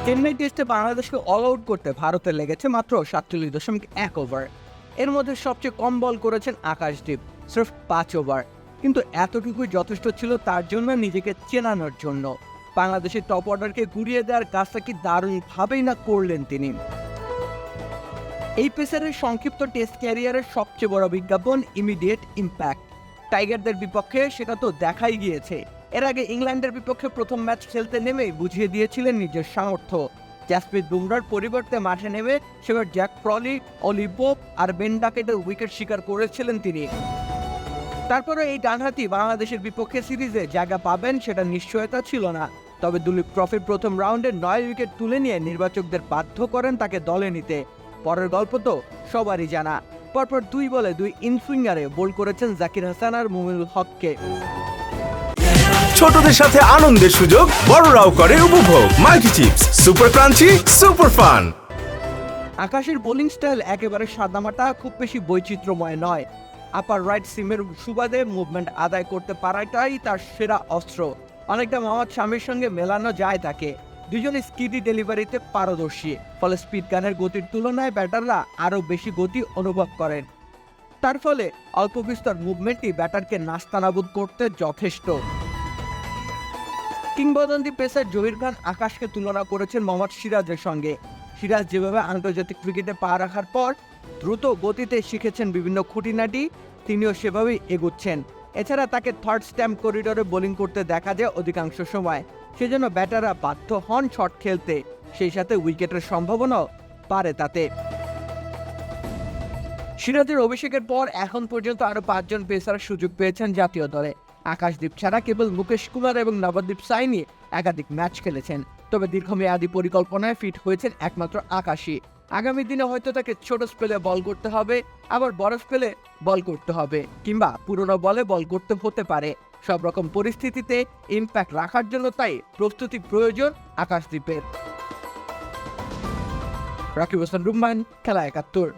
চেন্নাই টেস্টে বাংলাদেশকে all out করতে ভারতের লেগেছে মাত্র 47.1 ওভার। এর মধ্যে সবচেয়ে কম বল করেছেন আকাশদীপ, সির্ফ 5 ওভার। কিন্তু এতটুকুই যথেষ্ট ছিল তার জন্য নিজেকে চেনানোর জন্য। বাংলাদেশের টপ অর্ডারকে গুড়িয়ে দেওয়ার কাজটা কি দারুণভাবেই না করলেন তিনি। এই পেসারের সংক্ষিপ্ত টেস্ট ক্যারিয়ারের সবচেয়ে বড় বিজ্ঞাপন ইমিডিয়েট ইম্প্যাক্ট। টাইগারদের বিপক্ষে সেটা তো দেখাই গিয়েছে। এর আগে ইংল্যান্ডের বিপক্ষে প্রথম ম্যাচ খেলতে নেমেই বুঝিয়ে দিয়েছিলেন নিজের সামর্থ্য। জাসপ্রীত বুমরার পরিবর্তে মাঠে নেমে সেবার জ্যাক ক্রলি, অলি পোপ আর বেন ডাকেটের উইকেট শিকার করেছিলেন তিনি। তারপরে এই ডানহাতি বাংলাদেশের বিপক্ষে সিরিজে জায়গা পাবেন সেটা নিশ্চয়তা ছিল না। তবে দুলীপ ট্রফির প্রথম রাউন্ডে 9 উইকেট তুলে নিয়ে নির্বাচকদের বাধ্য করেন তাকে দলে নিতে। পরের গল্প তো সবারই জানা। পরপর 2 বলে 2 ইনসুইঙ্গারে বোল্ড করেছেন জাকির হাসান আর মুমিনুল হককে। ছোটদের সাথে আনন্দের সুযোগ, বড়রাও করে উপভোগ। Multi chips, super crunchy, super fun. আকাশের বোলিং স্টাইল একেবারে সাদামাটা, খুব বেশি বৈচিত্র্যময় নয়। আপার রাইট সিমের সুবাদে মুভমেন্ট আদায় করতে পারাটাই তার সেরা অস্ত্র। অনেকটা মোহাম্মদ শামির সঙ্গে মেলানো যায় তাকে। দুজনে স্কিডি ডেলিভারিতে পারদর্শী, ফলে স্পিড গানের গতির তুলনায় ব্যাটাররা আরও বেশি গতি অনুভব করেন। তার ফলে অল্প বিস্তর মুভমেন্টই ব্যাটারকে নাস্তানাবুদ করতে যথেষ্ট। কিংবদন্তি পেসার জহির খান আকাশকে তুলনা করেছেন মোহাম্মদ সিরাজের সঙ্গে। সিরাজ যেভাবে আন্তর্জাতিক ক্রিকেটে পা রাখার পর দ্রুত গতিতে শিখেছেন বিভিন্ন খুঁটিনাটি, তিনিও সেভাবেই এগুচ্ছেন। এছাড়া তাকে থার্ড স্ট্যাম্প করিডোরে বোলিং করতে দেখা যায় অধিকাংশ সময়। সেজন্য ব্যাটাররা বাধ্য হন শট খেলতে, সেই সাথে উইকেটের সম্ভাবনাও পারে তাতে। সিরাজের অভিষেকের পর এখন পর্যন্ত আরও 5 জন পেসার সুযোগ পেয়েছেন জাতীয় দলে। আকাশদীপ ছাড়া কেবল মুকেশ কুমার এবং নবদীপ সাইনি একাধিক ম্যাচ খেলেছেন। তবে দীর্ঘমেয়াদী পরিকল্পনায় ফিট হয়েছেন একমাত্র আকাশই। আগামী দিনে হয়তো তাকে ছোট স্পেলে বল করতে হবে, আবার বড় স্পেলে বল করতে হবে, কিংবা পুরনো বলে বল করতে হতে পারে। সব রকম পরিস্থিতিতে ইম্প্যাক্ট রাখার জন্য তাই প্রস্তুতি প্রয়োজন আকাশদীপের। রাকিব হোসেন রুম্মান, খেলা 71।